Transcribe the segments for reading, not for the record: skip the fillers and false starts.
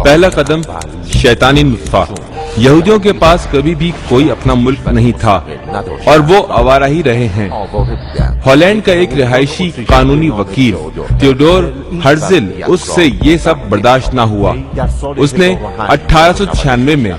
پہلا قدم شیطانی نطفہ۔ یہودیوں کے پاس کبھی بھی کوئی اپنا ملک نہیں تھا اور وہ آوارہ ہی رہے ہیں۔ ہالینڈ کا ایک رہائشی قانونی وکیل تھیوڈور ہرزل اس سے یہ سب برداشت نہ ہوا۔ اس نے 1896 میں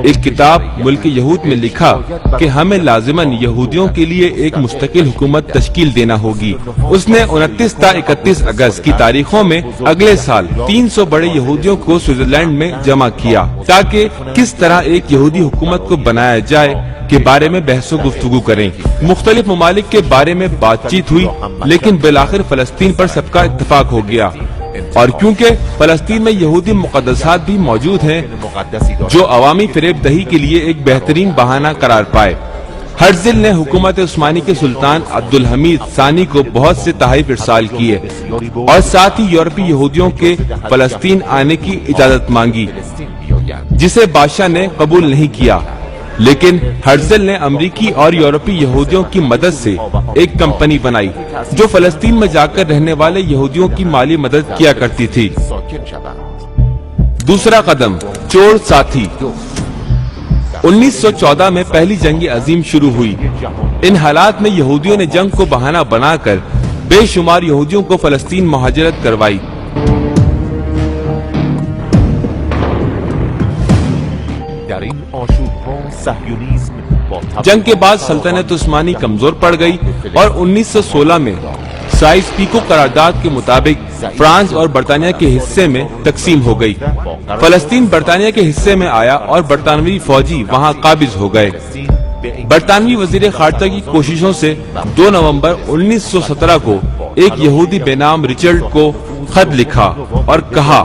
ایک کتاب ملک یہود میں لکھا کہ ہمیں لازماً یہودیوں کے لیے ایک مستقل حکومت تشکیل دینا ہوگی۔ اس نے 29 تا 31 اگست کی تاریخوں میں اگلے سال 300 بڑے یہودیوں کو سوئٹزرلینڈ میں جمع کیا تاکہ کس طرح ایک یہودی حکومت کو بنایا جائے کے بارے میں بحث و گفتگو کریں۔ مختلف ممالک کے بارے میں بات چیت ہوئی، لیکن بالآخر فلسطین پر سب کا اتفاق ہو گیا، اور کیونکہ فلسطین میں یہودی مقدسات بھی موجود ہیں جو عوامی فریب دہی کے لیے ایک بہترین بہانہ قرار پائے، ہرزل نے حکومت عثمانی کے سلطان عبدالحمید ثانی کو بہت سے تحائف ارسال کیے اور ساتھ ہی یورپی یہودیوں کے فلسطین آنے کی اجازت مانگی، جسے بادشاہ نے قبول نہیں کیا۔ لیکن ہرزل نے امریکی اور یورپی یہودیوں کی مدد سے ایک کمپنی بنائی جو فلسطین میں جا کر رہنے والے یہودیوں کی مالی مدد کیا کرتی تھی۔ دوسرا قدم چور ساتھی۔ 1914 میں پہلی جنگ عظیم شروع ہوئی۔ ان حالات میں یہودیوں نے جنگ کو بہانہ بنا کر بے شمار یہودیوں کو فلسطین مہاجرت کروائی۔ جنگ کے بعد سلطنت عثمانی کمزور پڑ گئی اور 1916 میں سائز پیکو قرارداد کے مطابق فرانس اور برطانیہ کے حصے میں تقسیم ہو گئی۔ فلسطین برطانیہ کے حصے میں آیا اور برطانوی فوجی وہاں قابض ہو گئے۔ برطانوی وزیر خارجہ کی کوششوں سے 2 نومبر 1917 کو ایک یہودی بے نام رچرڈ کو خط لکھا اور کہا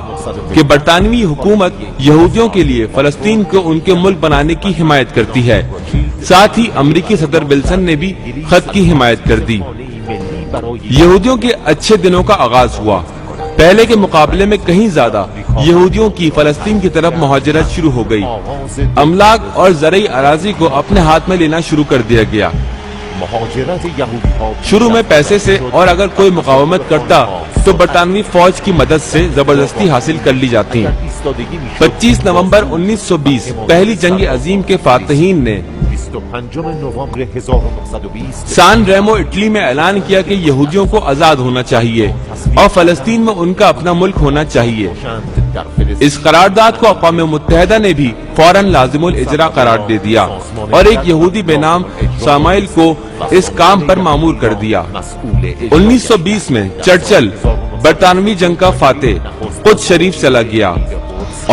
کہ برطانوی حکومت یہودیوں کے لیے فلسطین کو ان کے ملک بنانے کی حمایت کرتی ہے۔ ساتھ ہی امریکی صدر ولسن نے بھی خط کی حمایت کر دی۔ یہودیوں کے اچھے دنوں کا آغاز ہوا۔ پہلے کے مقابلے میں کہیں زیادہ یہودیوں کی فلسطین کی طرف مہاجرت شروع ہو گئی۔ املاک اور زرعی اراضی کو اپنے ہاتھ میں لینا شروع کر دیا گیا۔ شروع میں پیسے سے، اور اگر کوئی مقاومت کرتا تو برطانوی فوج کی مدد سے زبردستی حاصل کر لی جاتی۔ 25 نومبر 1920 پہلی جنگ عظیم کے فاتحین نے سان ریمو اٹلی میں اعلان کیا کہ یہودیوں کو آزاد ہونا چاہیے اور فلسطین میں ان کا اپنا ملک ہونا چاہیے۔ اس قرارداد کو اقوام متحدہ نے بھی فوراً لازم الاجرا قرار دے دیا اور ایک یہودی بے نام سامائل کو اس کام پر مامور کر دیا۔ 1920 میں چرچل برطانوی جنگ کا فاتح قدس شریف چلا گیا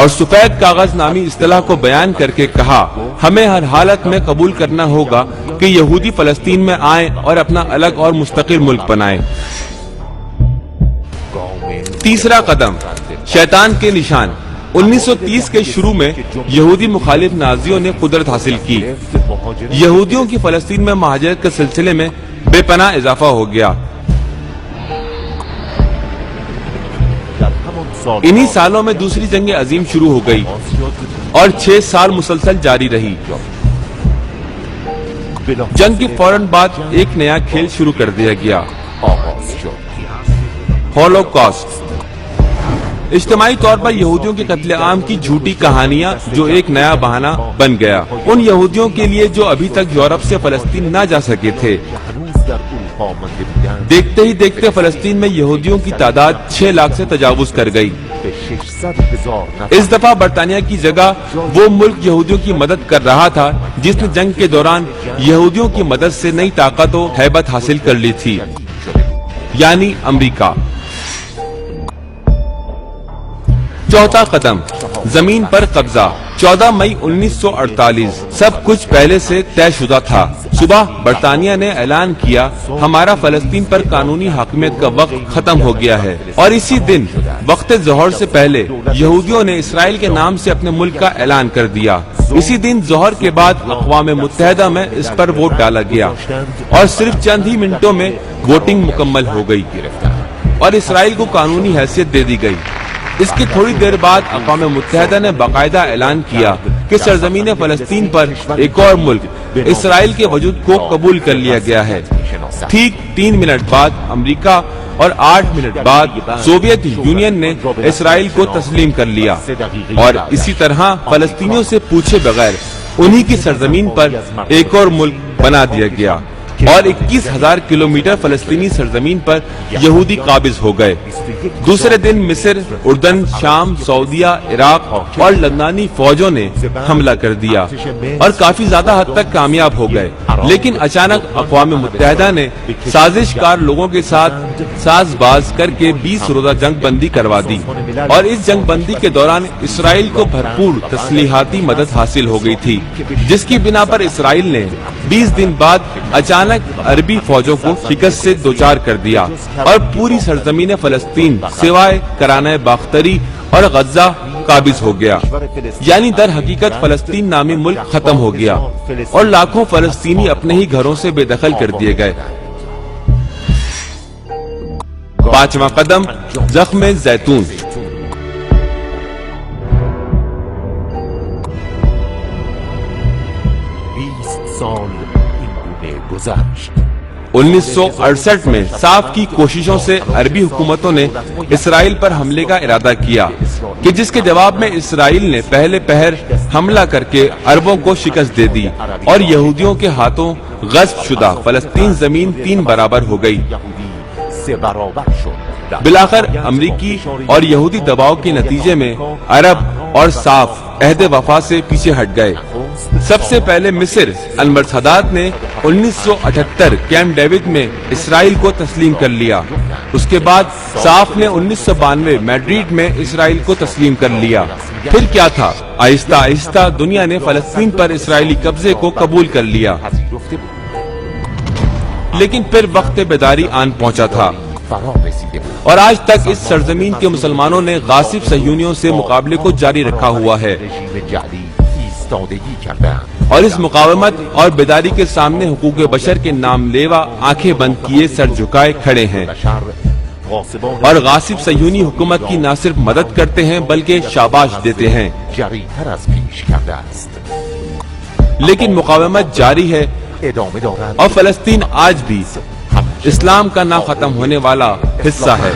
اور سفید کاغذ نامی اصطلاح کو بیان کر کے کہا، ہمیں ہر حالت میں قبول کرنا ہوگا کہ یہودی فلسطین میں آئیں اور اپنا الگ اور مستقل ملک بنائیں۔ تیسرا قدم شیطان کے نشان۔ 1930 کے شروع میں یہودی مخالف نازیوں نے قدرت حاصل کی۔ یہودیوں کی فلسطین میں مہاجرت کے سلسلے میں بے پناہ اضافہ ہو گیا۔ انہی سالوں میں دوسری جنگ عظیم شروع ہو گئی اور 6 سال مسلسل جاری رہی۔ جنگ کے فوراً بعد ایک نیا کھیل شروع کر دیا گیا، ہولوکاسٹ۔ اجتماعی طور پر یہودیوں کے قتل عام کی جھوٹی کہانیاں جو ایک نیا بہانہ بن گیا ان یہودیوں کے لیے جو ابھی تک یورپ سے فلسطین نہ جا سکے تھے۔ دیکھتے ہی دیکھتے فلسطین میں یہودیوں کی تعداد 6 لاکھ سے تجاوز کر گئی۔ اس دفعہ برطانیہ کی جگہ وہ ملک یہودیوں کی مدد کر رہا تھا جس نے جنگ کے دوران یہودیوں کی مدد سے نئی طاقت و ہیبت حاصل کر لی تھی، یعنی امریکہ۔ چوتھا قدم زمین پر قبضہ۔ 14 مئی 1948 سب کچھ پہلے سے طے شدہ تھا۔ صبح برطانیہ نے اعلان کیا، ہمارا فلسطین پر قانونی حاکمیت کا وقت ختم ہو گیا ہے، اور اسی دن وقت ظہر سے پہلے یہودیوں نے اسرائیل کے نام سے اپنے ملک کا اعلان کر دیا۔ اسی دن ظہر کے بعد اقوام متحدہ میں اس پر ووٹ ڈالا گیا اور صرف چند ہی منٹوں میں ووٹنگ مکمل ہو گئی اور اسرائیل کو قانونی حیثیت دے دی گئی۔ اس کی تھوڑی دیر بعد اقوام متحدہ نے باقاعدہ اعلان کیا کہ سرزمین فلسطین پر ایک اور ملک اسرائیل کے وجود کو قبول کر لیا گیا ہے۔ ٹھیک 3 منٹ بعد امریکہ اور 8 منٹ بعد سوویت یونین نے اسرائیل کو تسلیم کر لیا اور اسی طرح فلسطینیوں سے پوچھے بغیر انہی کی سرزمین پر ایک اور ملک بنا دیا گیا اور 21,000 کلومیٹر فلسطینی سرزمین پر یہودی قابض ہو گئے۔ دوسرے دن مصر، اردن، شام، سعودیہ، عراق اور لبنانی فوجوں نے حملہ کر دیا اور کافی زیادہ حد تک کامیاب ہو گئے، لیکن اچانک اقوام متحدہ نے سازش کار لوگوں کے ساتھ ساز باز کر کے 20 روزہ جنگ بندی کروا دی اور اس جنگ بندی کے دوران اسرائیل کو بھرپور تسلیحاتی مدد حاصل ہو گئی تھی، جس کی بنا پر اسرائیل نے 20 دن بعد اچانک عربی فوجوں کو شکست سے دوچار کر دیا اور پوری سرزمین فلسطین سوائے کرانہ باختری اور غزہ قابض ہو گیا، یعنی در حقیقت فلسطین نامی ملک ختم ہو گیا اور لاکھوں فلسطینی اپنے ہی گھروں سے بے دخل کر دیے گئے۔ پانچواں قدم، زخم زیتون۔ 1968 میں صاف کی کوششوں سے عربی حکومتوں نے اسرائیل پر حملے کا ارادہ کیا کہ جس کے جواب میں اسرائیل نے پہلے پہر حملہ کر کے عربوں کو شکست دے دی اور یہودیوں کے ہاتھوں غصب شدہ فلسطین زمین 3 برابر ہو گئی۔ بلاخر امریکی اور یہودی دباؤ کے نتیجے میں عرب اور صاف عہد وفا سے پیچھے ہٹ گئے۔ سب سے پہلے مصر انور سادات نے 1978 کیمپ ڈیوڈ میں اسرائیل کو تسلیم کر لیا۔ اس کے بعد صاف نے 1992 میڈرڈ میں اسرائیل کو تسلیم کر لیا۔ پھر کیا تھا؟ آہستہ آہستہ دنیا نے فلسطین پر اسرائیلی قبضے کو قبول کر لیا، لیکن پھر وقت بیداری آن پہنچا تھا اور آج تک اس سرزمین کے مسلمانوں نے غاصب صہیونیوں سے مقابلے کو جاری رکھا ہوا ہے اور اس مقاومت اور بیداری کے سامنے حقوق بشر کے نام لیوا آنکھیں بند کیے سر جھکائے کھڑے ہیں اور غاصب صہیونی حکومت کی نہ صرف مدد کرتے ہیں بلکہ شاباش دیتے ہیں، لیکن مقاومت جاری ہے اور فلسطین آج بھی اسلام کا نہ ختم ہونے والا حصہ ہے۔